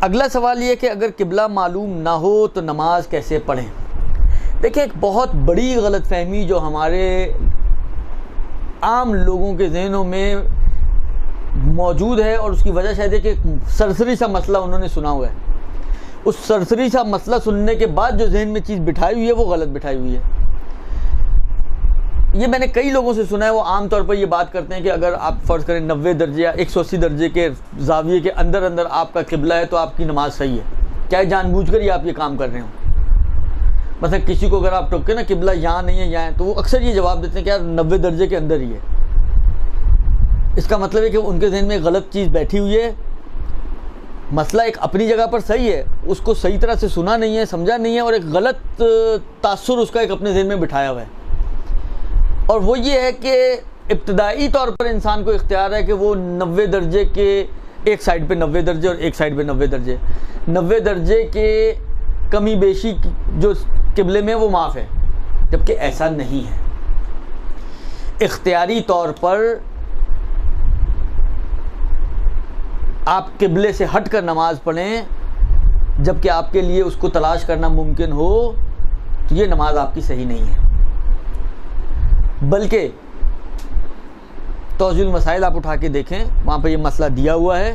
اگلا سوال یہ کہ اگر قبلہ معلوم نہ ہو تو نماز کیسے پڑھیں؟ دیکھیں، ایک بہت بڑی غلط فہمی جو ہمارے عام لوگوں کے ذہنوں میں موجود ہے، اور اس کی وجہ شاید ہے کہ سرسری سا مسئلہ انہوں نے سنا ہوا ہے. اس سرسری سا مسئلہ سننے کے بعد جو ذہن میں چیز بٹھائی ہوئی ہے وہ غلط بٹھائی ہوئی ہے. یہ میں نے کئی لوگوں سے سنا ہے، وہ عام طور پر یہ بات کرتے ہیں کہ اگر آپ فرض کریں 90 درجے یا 180 درجے کے زاویے کے اندر آپ کا قبلہ ہے تو آپ کی نماز صحیح ہے، چاہے جان بوجھ کر ہی آپ یہ کام کر رہے ہوں. مثلا کسی کو اگر آپ ٹوکے نا قبلہ یہاں نہیں ہے یہاں ہے، تو وہ اکثر یہ جواب دیتے ہیں کہ یار 90 درجے کے اندر ہی ہے. اس کا مطلب ہے کہ ان کے ذہن میں غلط چیز بیٹھی ہوئی ہے. مسئلہ ایک اپنی جگہ پر صحیح ہے، اس کو صحیح طرح سے سنا نہیں ہے، سمجھا نہیں ہے، اور ایک غلط تاثر اس کا ایک اپنے ذہن میں بٹھایا ہوا ہے. اور وہ یہ ہے کہ ابتدائی طور پر انسان کو اختیار ہے کہ وہ 90 درجے کے ایک سائڈ پہ 90 درجے اور ایک سائڈ پہ 90 درجے 90 درجے کے کمی بیشی جو قبلے میں وہ معاف ہے، جبکہ ایسا نہیں ہے. اختیاری طور پر آپ قبلے سے ہٹ کر نماز پڑھیں جبکہ آپ کے لیے اس کو تلاش کرنا ممکن ہو، تو یہ نماز آپ کی صحیح نہیں ہے. بلکہ توضیح المسائل آپ اٹھا کے دیکھیں، وہاں پہ یہ مسئلہ دیا ہوا ہے.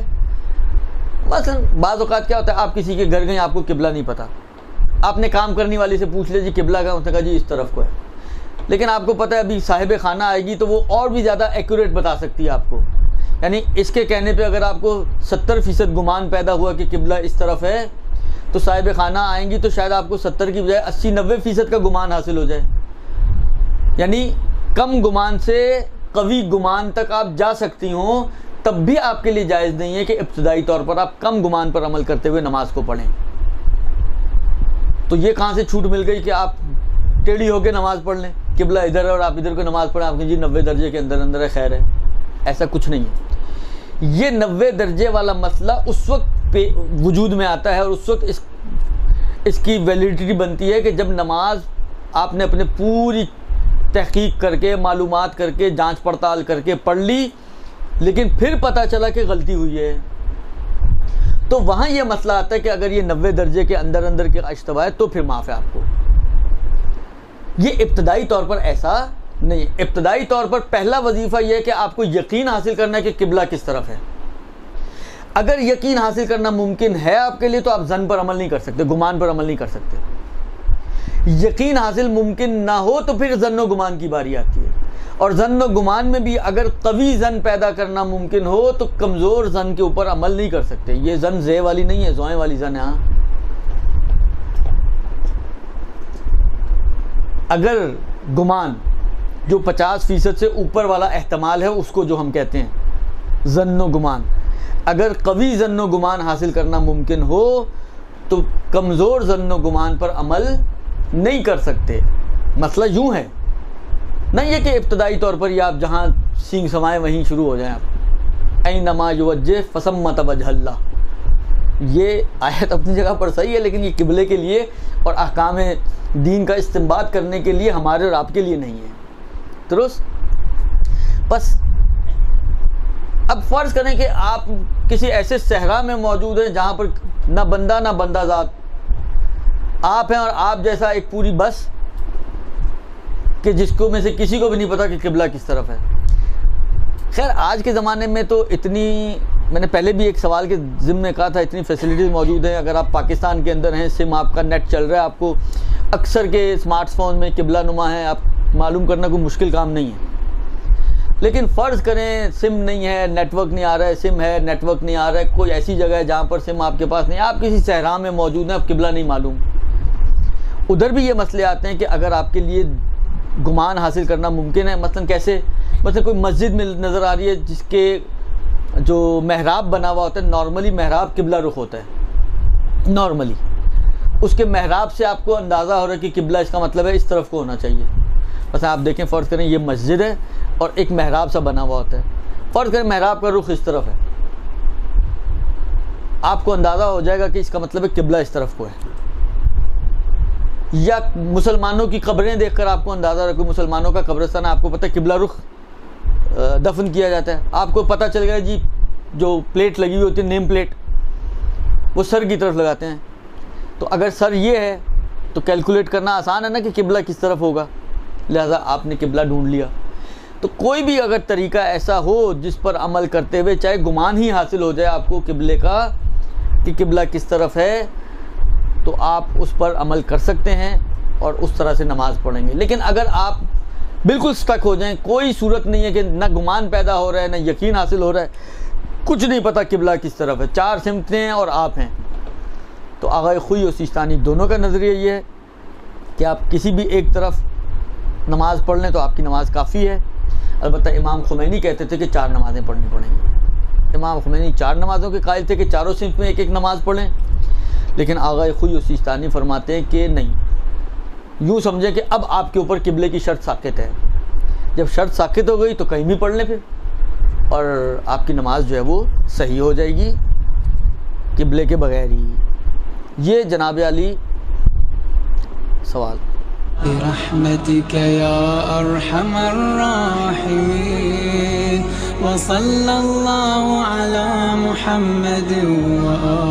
مثلا بعض اوقات کیا ہوتا ہے، آپ کسی کے گھر گئے، آپ کو قبلہ نہیں پتہ، آپ نے کام کرنے والی سے پوچھ لیا جی قبلہ کا، اس نے کہا جی اس طرف کو ہے. لیکن آپ کو پتہ ہے ابھی صاحب خانہ آئے گی تو وہ اور بھی زیادہ ایکوریٹ بتا سکتی ہے آپ کو. یعنی اس کے کہنے پہ اگر آپ کو 70% گمان پیدا ہوا کہ قبلہ اس طرف ہے، تو صاحب خانہ آئیں گی تو شاید آپ کو 70 کی بجائے 80-90% کا گمان حاصل ہو جائے. یعنی کم گمان سے قوی گمان تک آپ جا سکتی ہوں، تب بھی آپ کے لیے جائز نہیں ہے کہ ابتدائی طور پر آپ کم گمان پر عمل کرتے ہوئے نماز کو پڑھیں. تو یہ کہاں سے چھوٹ مل گئی کہ آپ ٹیڑھی ہو کے نماز پڑھ لیں، قبلہ ادھر ہے اور آپ ادھر کو نماز پڑھیں، آپ کہ جی 90 درجے کے اندر ہے، خیر ہے. ایسا کچھ نہیں ہے. یہ 90 درجے والا مسئلہ اس وقت پہ وجود میں آتا ہے اور اس وقت اس کی ویلیڈیٹی بنتی ہے کہ جب نماز آپ نے اپنے پوری تحقیق کر کے، معلومات کر کے، جانچ پڑتال کر کے پڑھ لی، لیکن پھر پتہ چلا کہ غلطی ہوئی ہے. تو وہاں یہ مسئلہ آتا ہے کہ اگر یہ 90 درجے کے اندر کے اشتباہ ہے تو پھر معاف ہے آپ کو. یہ ابتدائی طور پر ایسا نہیں. ابتدائی طور پر پہلا وظیفہ یہ ہے کہ آپ کو یقین حاصل کرنا ہے کہ قبلہ کس طرف ہے. اگر یقین حاصل کرنا ممکن ہے آپ کے لیے تو آپ ظن پر عمل نہیں کر سکتے، گمان پر عمل نہیں کر سکتے. یقین حاصل ممکن نہ ہو تو پھر ظن و گمان کی باری آتی ہے. اور ظن و گمان میں بھی اگر قوی ظن پیدا کرنا ممکن ہو تو کمزور ظن کے اوپر عمل نہیں کر سکتے. یہ ظن زے والی نہیں ہے، زوئیں والی ظن ہے. ہاں، اگر گمان جو 50% سے اوپر والا احتمال ہے، اس کو جو ہم کہتے ہیں ظن و گمان، اگر قوی ظن و گمان حاصل کرنا ممکن ہو تو کمزور ظن و گمان پر عمل نہیں کر سکتے. مسئلہ یوں ہے، نہیں یہ کہ ابتدائی طور پر یہ آپ جہاں سینگ سمائیں وہیں شروع ہو جائیں. آپ اینما یوجہ فثمۃ وجہ اللہ، یہ آیت اپنی جگہ پر صحیح ہے، لیکن یہ قبلے کے لیے اور احکام دین کا استنباط کرنے کے لیے ہمارے اور آپ کے لیے نہیں ہے. درست؟ بس اب فرض کریں کہ آپ کسی ایسے صحرا میں موجود ہیں جہاں پر نہ بندہ ذات، آپ ہیں اور آپ جیسا ایک پوری بس کہ جس کو میں سے کسی کو بھی نہیں پتا کہ قبلہ کس طرف ہے. خیر آج کے زمانے میں تو اتنی، میں نے پہلے بھی ایک سوال کے ضمن میں کہا تھا، اتنی فیسلٹیز موجود ہیں. اگر آپ پاکستان کے اندر ہیں، سم آپ کا نیٹ چل رہا ہے، آپ کو اکثر کے اسمارٹ فون میں قبلہ نما ہے، آپ معلوم کرنا کوئی مشکل کام نہیں ہے. لیکن فرض کریں سم نہیں ہے، نیٹ ورک نہیں آ رہا ہے، سم ہے نیٹ ورک نہیں آ رہا ہے، کوئی ایسی جگہ ہے جہاں پر سم آپ کے پاس نہیں، آپ کسی صحرا میں موجود ہیں، آپ قبلہ نہیں معلوم. ادھر بھی یہ مسئلے آتے ہیں کہ اگر آپ کے لیے گمان حاصل کرنا ممکن ہے، مثلا کوئی مسجد میں نظر آ رہی ہے جس کے جو محراب بنا ہوا ہوتا ہے، نارملی محراب قبلہ رخ ہوتا ہے، نارملی اس کے محراب سے آپ کو اندازہ ہو رہا ہے کہ قبلہ اس کا مطلب ہے اس طرف کو ہونا چاہیے. مثلا آپ دیکھیں، فرض کریں یہ مسجد ہے اور ایک محراب سا بنا ہوا ہوتا ہے، فرض کریں محراب کا رخ اس طرف ہے، آپ کو اندازہ ہو جائے گا کہ اس کا مطلب ہے قبلہ اس طرف کو ہے. یا مسلمانوں کی قبریں دیکھ کر آپ کو اندازہ رکھو، مسلمانوں کا قبرستان ہے، آپ کو پتہ ہے قبلہ رخ دفن کیا جاتا ہے، آپ کو پتہ چل گیا جی جو پلیٹ لگی ہوئی ہوتی ہے، نیم پلیٹ، وہ سر کی طرف لگاتے ہیں. تو اگر سر یہ ہے تو کیلکولیٹ کرنا آسان ہے نا کہ قبلہ کس طرف ہوگا, لہذا آپ نے قبلہ ڈھونڈ لیا. تو کوئی بھی اگر طریقہ ایسا ہو جس پر عمل کرتے ہوئے چاہے گمان ہی حاصل ہو جائے آپ کو قبلے کا کہ قبلہ کس طرف ہے, تو آپ اس پر عمل کر سکتے ہیں اور اس طرح سے نماز پڑھیں گے. لیکن اگر آپ بالکل سٹک ہو جائیں, کوئی صورت نہیں ہے کہ نہ گمان پیدا ہو رہا ہے نہ یقین حاصل ہو رہا ہے, کچھ نہیں پتہ قبلہ کس طرف ہے, 4 سمتیں ہیں اور آپ ہیں, تو آغا خوئی اور سیستانی دونوں کا نظریہ یہ ہے کہ آپ کسی بھی ایک طرف نماز پڑھ لیں تو آپ کی نماز کافی ہے. البتہ امام خمینی کہتے تھے کہ 4 نمازیں پڑھنی پڑیں گی. امام خمینی 4 نمازوں کے قائل تھے کہ چاروں سمت میں ایک ایک نماز پڑھیں, لیکن آغا خوئی اور سیستانی فرماتے ہیں کہ نہیں, یوں سمجھیں کہ اب آپ کے اوپر قبلے کی شرط ساقط ہے, جب شرط ساقط ہو گئی تو کہیں بھی پڑھ لیں پھر, اور آپ کی نماز جو ہے وہ صحیح ہو جائے گی قبلے کے بغیر ہی. یہ جناب علی سوال. برحمتك يا أرحم الراحمين وصلى الله على محمد وآله